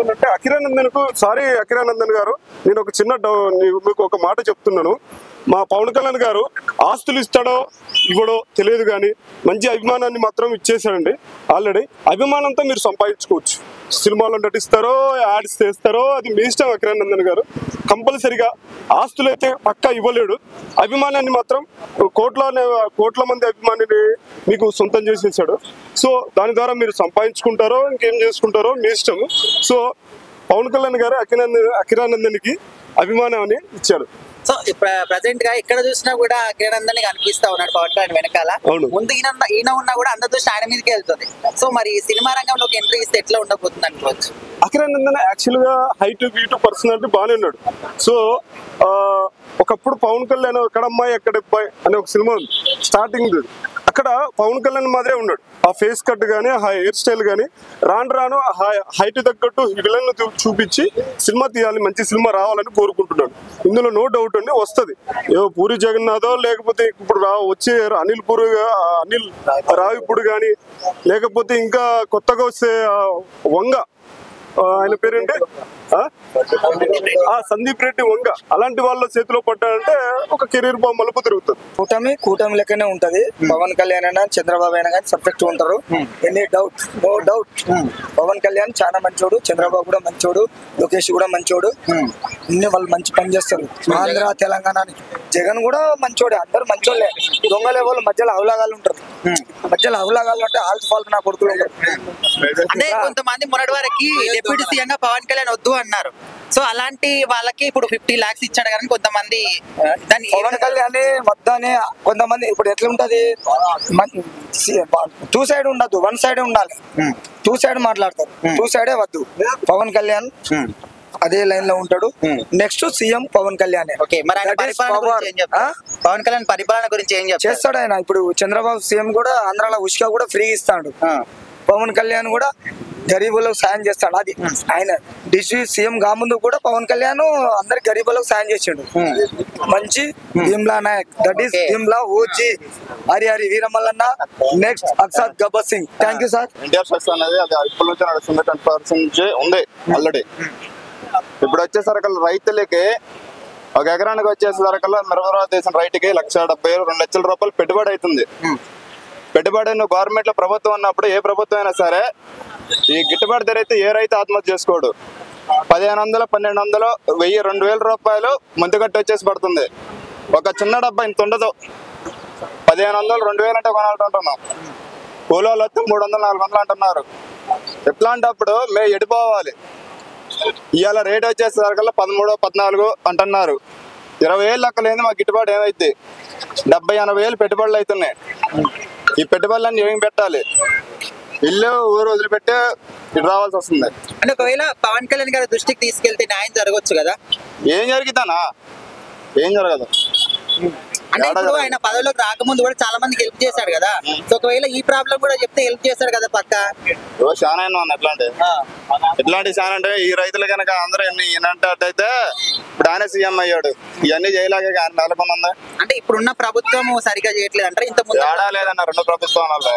చెప్తుందంటే అఖిరానందన్ కు సారీ అఖిరానందన్ గారు, నేను ఒక చిన్న మీకు ఒక మాట చెప్తున్నాను. మా పవన్ కళ్యాణ్ గారు ఆస్తులు ఇస్తాడో ఇవ్వడో తెలియదు కానీ మంచి అభిమానాన్ని మాత్రం ఇచ్చేసాడండి. ఆల్రెడీ అభిమానంతో మీరు సంపాదించుకోవచ్చు. సినిమాలో నటిస్తారో యాడ్స్ చేస్తారో అది మీ ఇష్టం. అఖిరానందన్ గారు కంపల్సరిగా ఆస్తులు అయితే పక్కా ఇవ్వలేడు, అభిమానాన్ని మాత్రం కోట్ల మంది అభిమానిని మీకు సొంతం చేసేసాడు. సో దాని ద్వారా మీరు సంపాదించుకుంటారో ఇంకేం చేసుకుంటారో మీ ఇష్టం. సో పవన్ కళ్యాణ్ గారు అఖిరానందన్కి అభిమానాన్ని ఇచ్చాడు. సో ప్రజెంట్ గా ఎక్కడ చూసినా కూడా అఖిరానందన్ కనిపిస్తా ఉన్నాడు పవన్ కళ్యాణ్ వెనకాల. ముందు ఈయన ఉన్నా కూడా అందరితో ఆయన మీదకి వెళ్తుంది. సో మరి సినిమా రంగంలోకి ఎంట్రీ ఇస్తే ఎట్లా ఉండబోతుంది అనుకోవచ్చు? అఖిరానందన్ యాక్చువల్ గా హైట్ బీటు పర్సనాలిటీ బాగానే ఉన్నాడు. సో ఒకప్పుడు పవన్ కళ్యాణ్ ఎక్కడ అమ్మాయి ఎక్కడ అబ్బాయి అనే ఒక సినిమా ఉంది స్టార్టింగ్, అక్కడ పవన్ కళ్యాణ్ మాదిరే ఉన్నాడు. ఆ ఫేస్ కట్ గానీ ఆ హెయిర్ స్టైల్ గానీ రాను హైట్ తగ్గట్టు విలన్ చూపించి సినిమా తీయాలి, మంచి సినిమా రావాలని కోరుకుంటున్నాడు. ఇందులో నో డౌట్ అండి వస్తుంది. పూరి జగన్నాథో లేకపోతే ఇప్పుడు వచ్చే అనిల్ రావిపూడి కానీ లేకపోతే ఇంకా కొత్తగా వచ్చే వంగ, ఆయన పేరేంటి సందీప్ రెడ్డి వంగ, అలాంటి వాళ్ళ చేతిలో పడ్డాడంటే ఒక కెరీర్ మలుపు తిరుగుతుంది. కూటమి లెక్కనే ఉంటది. పవన్ కళ్యాణ్ అయినా చంద్రబాబు అయినా కానీ పర్ఫెక్ట్ ఉంటారు. Any doubt no doubt. Pawan Kalyan చాలా మంచోడు, చంద్రబాబు కూడా మంచోడు, లోకేష్ కూడా మంచోడు. అన్ని వాళ్ళు మంచి పని చేస్తారు. ఆంధ్ర తెలంగాణని జగన్ కూడా మంచోడే, అందరు మంచోళ్ళే. దొంగలే వాళ్ళు మధ్యలో అవలాగాలు ఉంటారు. మధ్యలో అవలాగాలు అంటే ఆల్స్ ఫాల్ట్ నా కొడుకులు ఉంటారు. అంటే కొంతమంది మొన్నటి వరకు డిప్యూటీ సీఎం గా పవన్ కళ్యాణ్ వద్దు అన్నారు. సో అలాంటి వాళ్ళకి ఇప్పుడు 50 lakhs ఇచ్చాడు కానీ కొంతమంది పవన్ కళ్యాణ్ వద్దని, కొంతమంది ఇప్పుడు ఎట్లుంటది 2 సైడ్ ఉండదు, 1 సైడ్ ఉండాలి. 2 సైడ్ మాట్లాడతారు, 2 సైడే వద్దు. పవన్ కళ్యాణ్ అదే లైన్ లో ఉంటాడు. Next CM Pawan Kalyan. పవన్ కళ్యాణ్ పరిపాలన గురించి ఏం చేస్తాడు ఆయన? ఇప్పుడు చంద్రబాబు సీఎం కూడా ఆంధ్రాలో ఉష్క కూడా ఫ్రీ ఇస్తాడు. పవన్ కళ్యాణ్ కూడా గరీబులకు సాయం చేస్తాడు. అది ఆయన డిస్ట్రిక్ట్ సీఎం కాముందు కూడా పవన్ కళ్యాణ్ అందరి గరీబులకు సాయం చేసాడు. మంచి Bheemla Nayak, that is Bheemla OG Hari వీరమల్లన్న. నెక్స్ట్ అక్షత్ Gabbar Singh. Thank you sir. NTR fest అనేది అది ఇప్పటి నుంచి నడుస్తుంది, 10% ఉంది ఆల్రెడీ. ఇప్పుడు వచ్చేసరికి రైతులకి ఒక ఎకరానికి వచ్చేసరికి మిరపరావు దేశం రైతుకి 1,70,000 2 లక్షల రూపాయలు పెట్టుబడి అవుతుంది. పెట్టుబడి గవర్నమెంట్ లో ప్రభుత్వం ఉన్నప్పుడు ఏ ప్రభుత్వం అయినా సరే ఈ గిట్టుబాటు ధర అయితే ఏ రైతు ఆత్మహత్య చేసుకోడు. 1,500 1,200 1000 2,000 రూపాయలు ముందుగట్టు వచ్చేసి పడుతుంది. ఒక చిన్న డబ్బా ఇంత ఉండదు. 1,500 2,000 అంటే కొనాలంటున్నాం. కూలోళ్ళు వస్తే 300 400 అంటున్నారు. ఇట్లాంటప్పుడు మేము ఎడిపోవాలి. ఇవాళ రేట్ వచ్చేసరికల్లా 13 14 అంటున్నారు. 20,000 లెక్కలేని మాకు గిట్టుబాటు ఏమైంది? 70-80,000 పెట్టుబడులు అవుతున్నాయి. ఈ పెట్టుబడులన్నీ ఏమి పెట్టాలి? ఇల్లు ఊరు వదిలిపెట్టి ఇటు రావాల్సి వస్తుంది. అంటే ఒకవేళ పవన్ కళ్యాణ్ గారి దృష్టికి తీసుకెళ్తే న్యాయం జరగవచ్చు కదా? ఏం జరుగుతానా? ఏం జరగదు. అంటే ఇప్పుడు ఆయన పదవిలోకి రాకముందు కూడా చాలా మందికి హెల్ప్ చేశాడు కదా. సో ఒకవేళ ఈ ప్రాబ్లం కూడా చెప్తే హెల్ప్ చేస్తాడు కదా పక్క. చాలా ఎట్లాంటి చాలా అంటే ఈ రైతులు కనుక అందరూ ఈయనంటే ఇప్పుడు ఆయన సీఎం అయ్యాడు. ఇవన్నీ చేయలేక ఆయన నెలకొంది. అంటే ఇప్పుడున్న ప్రభుత్వం సరిగా చేయట్లేదు అంటే ఇంత ముందు లేదన్న 2 ప్రభుత్వాలలో.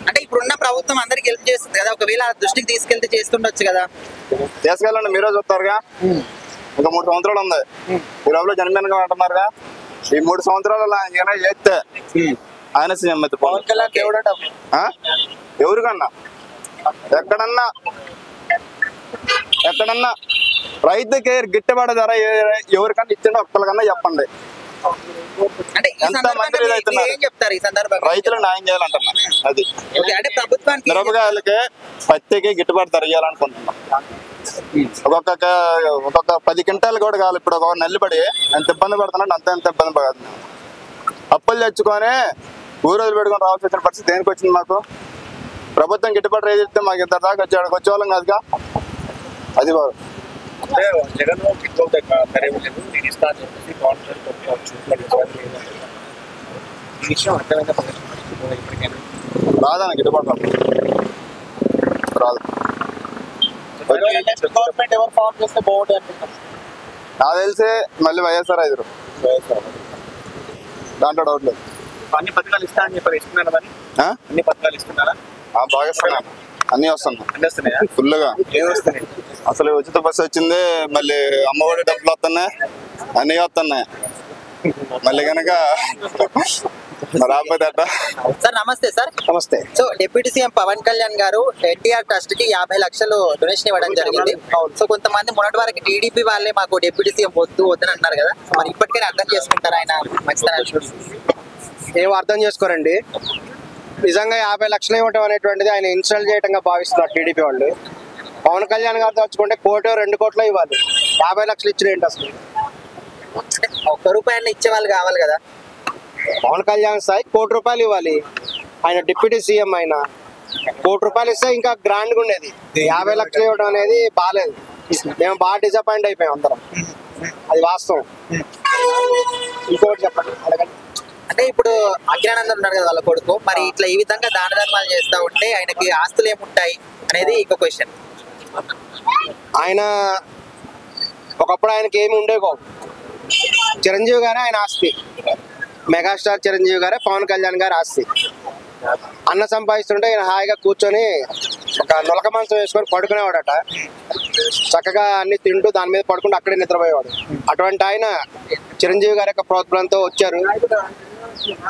అంటే ఇప్పుడున్న ప్రభుత్వం అందరికి హెల్ప్ చేస్తుంది కదా. ఒకవేళ దృష్టికి తీసుకెళ్తే చేస్తుండొచ్చు కదా. తీసుకెళ్ళండి, మీరే చూస్తారుగా. ఇంకా 3 సంవత్సరాలు ఉంది. ఈ లోపల జనమేనగా అంటున్నారుగా. ఈ 3 సంవత్సరాలు ఆయన చేస్తే ఆయన సీఎం అయితే పవన్ కళ్యాణ్ ఎవరికన్నా ఎక్కడన్నా రైతుకి గిట్టుబాటు ధర ఎవరికన్నా ఇచ్చిండో ఒక్కరికన్నా చెప్పండి. రైతులు న్యాయం చేయాలంటున్నా. అది మిరపకాయలకి పత్తికి గిట్టుబాటు ధర ఇవ్వాలనుకుంటున్నాం. ఒక్కొక్క 10 క్వింటాలు కూడా కావాలి. ఇప్పుడు ఒక నెల్లిపడి ఎంత ఇబ్బంది పడుతున్నాడు ఎంత ఇబ్బంది పడుతుంది. అప్పులు తెచ్చుకొని ఊరు వదిలి పెట్టుకొని రావాల్సి వచ్చిన పరిస్థితి దేనికి వచ్చింది మాకు? ప్రభుత్వం గిట్టుబాటు రేట్ ఇస్తే మాకు ఇంత దాకా వచ్చేవాళ్ళం కాదుగా. అది బాగు రాదన్న గిట్టుబాటు రాదు. నాకు తెలిసి మళ్ళీ వైఎస్ఆర్ 5 దాంట్లో డౌట్ లేదు. అన్ని పథకాలు ఇస్తా అని చెప్పారు. ఇస్తున్నారా? అన్ని పథకాలు ఇస్తున్నారా? బాగా ఇస్తున్నాను. అన్ని వస్తున్నాయి ఫుల్ గా. అసలు ఉచిత బస్సు వచ్చింది, మళ్ళీ అమ్మఒడి డబ్బులు వస్తున్నాయి, అన్ని వస్తున్నాయి. మళ్ళీ కనుక రాకపోతే అట్ట. సార్ నమస్తే సార్. నమస్తే. So deputy CM Pawan Kalyan గారు ఎన్టీఆర్ ట్రస్ట్ కి 50 లక్షలు డొనేషన్ ఇవ్వడం జరిగింది. సో కొంతమంది మొన్నటి వరకు టీడీపీ వాళ్ళే మాకు డిప్యూటీ సీఎం వద్దని అన్నారు కదా, మరి ఇప్పటికైనా అర్థం చేసుకుంటారు ఆయన మంచితనాన్ని? ఏం అర్థం చేసుకోరండి. నిజంగా 50 లక్షలు ఇవ్వటం అనేటువంటిది ఆయన ఇన్స్టాల్ చేయటంగా భావిస్తున్నారు టీడీపీ వాళ్ళు. పవన్ కళ్యాణ్ గారు తెచ్చుకుంటే 1 2 కోట్లు ఇవ్వాలి, 50 లక్షలు ఇచ్చిన ఏంటి అసలు? ₹1 ఇచ్చే వాళ్ళు కావాలి కదా. పవన్ కళ్యాణ్ స్థాయి ₹1 ఇవ్వాలి. ఆయన డిప్యూటీ సీఎం ఆయన ₹1 ఇస్తే ఇంకా గ్రాండ్ గా ఉండేది. 50 లక్షలు ఇవ్వడం అనేది బాగాలేదు. మేము బాగా డిసప్పాయింట్ అయిపోయాం అందరం, అది వాస్తవం. ఇంకోటి చెప్పండి, అడగండి. అంటే ఇప్పుడు అఖిలానందన్ ఉన్నారు కదా వాళ్ళ కొడుకు, మరి ఇట్లా ఈ విధంగా దాన ధర్మాలు చేస్తా ఉంటే ఆయనకి ఆస్తులు ఏముంటాయి అనేది ఇంకో క్వశ్చన్. ఆయన ఒకప్పుడు ఆయనకి ఏమి ఉండేకో, చిరంజీవి గారే ఆయన ఆస్తి, మెగాస్టార్ చిరంజీవి గారే పవన్ కళ్యాణ్ గారి ఆస్తి. అన్న సంపాదిస్తుంటే ఆయన హాయిగా కూర్చొని ఒక నొలక మంచం వేసుకొని పడుకునేవాడట, చక్కగా అన్ని తింటూ దాని మీద పడుకుంటూ అక్కడే నిద్రపోయేవాడు. అటువంటి ఆయన చిరంజీవి గారి యొక్క ప్రోత్సాహంతో వచ్చారు.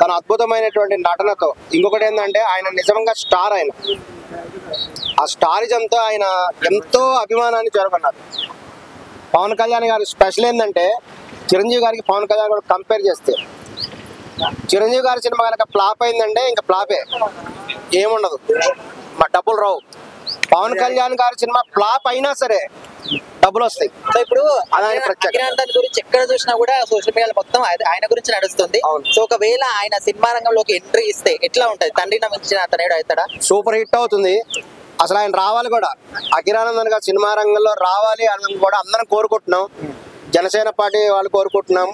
తన అద్భుతమైనటువంటి నటనతో, ఇంకొకటి ఏంటంటే ఆయన నిజంగా స్టార్. ఆయన ఆ స్టారిజంతో ఆయన ఎంతో అభిమానాన్ని చేరుకున్నారు. పవన్ కళ్యాణ్ గారి స్పెషల్ ఏంటంటే చిరంజీవి గారికి పవన్ కళ్యాణ్ గారు కంపేర్ చేస్తే, చిరంజీవి గారి సినిమా కనుక ఫ్లాప్ అయిందంటే ఇంకా ఫ్లాపే, ఏముండదు, మా డబ్బులు రావు. పవన్ కళ్యాణ్ గారి సినిమా ఫ్లాప్ అయినా సరే డబ్బులు వస్తాయి. సో ఇప్పుడు అఖిలానందన్ గురించి ఎక్కడ చూసినా కూడా సోషల్ మీడియా మొత్తం ఆయన గురించి నడుస్తుంది. సో ఒకవేళ ఆయన సినిమా రంగంలోకి ఎంట్రీ ఇస్తే ఎట్లా ఉంటది? తండ్రిని మించిన అతనేడు అవుతాడా? సూపర్ హిట్ అవుతుంది. అసలు ఆయన రావాలి కూడా, అఖిలానందన్ గారు సినిమా రంగంలో రావాలి అని కూడా అందరం కోరుకుంటున్నాం. జనసేన పార్టీ వాళ్ళు కోరుకుంటున్నాం,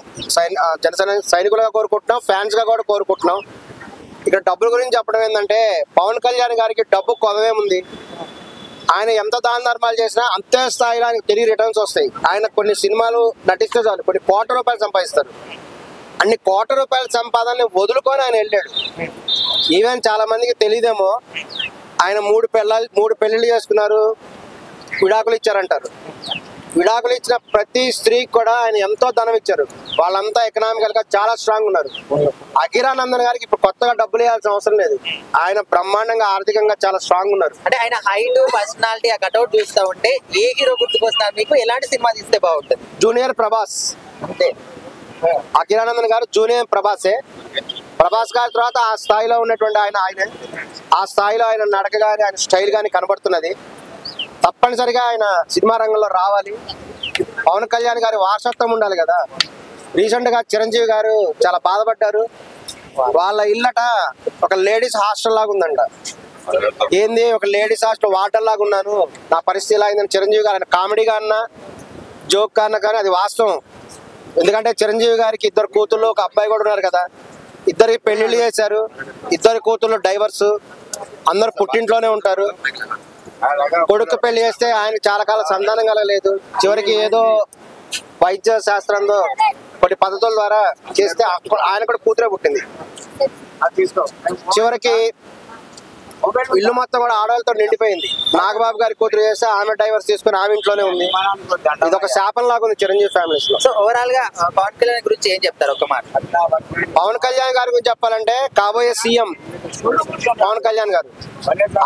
జనసేన సైనికులుగా కోరుకుంటున్నాం, ఫ్యాన్స్ గా కూడా కోరుకుంటున్నాం. ఇక్కడ డబ్బుల గురించి చెప్పడం ఏంటంటే, పవన్ కళ్యాణ్ గారికి డబ్బు కొదవేముంది. ఆయన ఎంత దాన ధర్మాలు చేసినా అంతే స్థాయిలో ఆయనకు తిరిగి రిటర్న్స్ వస్తాయి. ఆయన కొన్ని సినిమాలు నటిస్తే చాలు కొన్ని ₹1,00,00,000 సంపాదిస్తారు. అన్ని ₹1,00,00,000 సంపాదనని వదులుకొని ఆయన వెళ్ళాడు. ఈవెన్ చాలా మందికి తెలియదేమో, ఆయన 3 పెళ్లిళ్ళు చేసుకున్నారు, విడాకులు ఇచ్చారంటారు. విడాకులు ఇచ్చిన ప్రతి స్త్రీకి కూడా ఆయన ఎంతో ధనం ఇచ్చారు. వాళ్ళంతా ఎకనామికల్ గా చాలా స్ట్రాంగ్ ఉన్నారు. అఖిలానందన్ గారికి ఇప్పుడు కొత్తగా డబ్బులు ఇవ్వాల్సిన అవసరం లేదు. ఆయన బ్రహ్మాండంగా ఆర్థికంగా చాలా స్ట్రాంగ్ ఉన్నారు. అంటే ఆయన హైట్, పర్సనాలిటీ, ఆ కట్అవుట్ చూస్తా ఉంటే ఏ హీరో గుర్తుకొస్తున్నారు మీకు? ఎలాంటి సినిమా తీస్తే బాగుంటుంది? జూనియర్ ప్రభాస్. అంతే. అఖిలానందన్ గారు జూనియర్ ప్రభాసే. ప్రభాస్ గారి తర్వాత ఆ స్థాయిలో ఉన్నటువంటి ఆయనే. ఆ స్థాయిలో ఆయన నడక గాని ఆయన స్టైల్ గాని కనబడుతున్నది. తప్పనిసరిగా ఆయన సినిమా రంగంలో రావాలి. పవన్ కళ్యాణ్ గారి వారసత్వం ఉండాలి కదా. రీసెంట్ గా చిరంజీవి గారు చాలా బాధపడ్డారు. వాళ్ళ ఇల్లట ఒక లేడీస్ హాస్టల్ లాగా ఉందంట. ఏంది ఒక లేడీస్ హాస్టల్ వాటర్ లాగా ఉన్నాను, నా పరిస్థితి ఇలా అయిందని చిరంజీవి గారు ఆయన కామెడీగా అన్నా జోక్ గా అన్నా కానీ అది వాస్తవం. ఎందుకంటే చిరంజీవి గారికి 2 కూతుళ్ళు, ఒక అబ్బాయి కూడా ఉన్నారు కదా. 2 పెళ్లిళ్ళు చేశారు. 2 కూతుళ్ళు డైవర్స్, అందరు పుట్టింట్లోనే ఉంటారు. కొడుకు పెళ్లి చేస్తే ఆయన చాలా కాలం సంతానం కలగలేదు. చివరికి ఏదో వైద్య శాస్త్రంలో కొన్ని పద్ధతుల ద్వారా చేస్తే ఆయన కూడా కూతురే పుట్టింది. చివరికి ఇల్లు మొత్తం కూడా ఆడవాళ్ళతో నిండిపోయింది. నాగబాబు గారి కూతురు చేస్తే ఆమె డైవర్స్ తీసుకుని ఆమె ఇంట్లోనే ఉంది. ఇది ఒక శాపం లాగా ఉంది చిరంజీవి ఫ్యామిలీస్ లో. సో ఓవరాల్ గా పవన్ కళ్యాణ్ గురించి ఏం చెప్తారు ఒక మాట? పవన్ కళ్యాణ్ గారి గురించి చెప్పాలంటే కాబోయే సీఎం పవన్ కళ్యాణ్ గారు.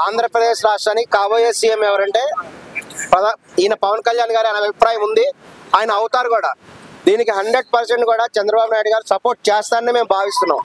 ఆంధ్రప్రదేశ్ రాష్ట్రానికి కాబోయే సీఎం ఎవరంటే ఈయన పవన్ కళ్యాణ్ గారి అనే అభిప్రాయం ఉంది. ఆయన అవుతారు కూడా. దీనికి 100% కూడా చంద్రబాబు నాయుడు గారు సపోర్ట్ చేస్తారని మేము భావిస్తున్నాం.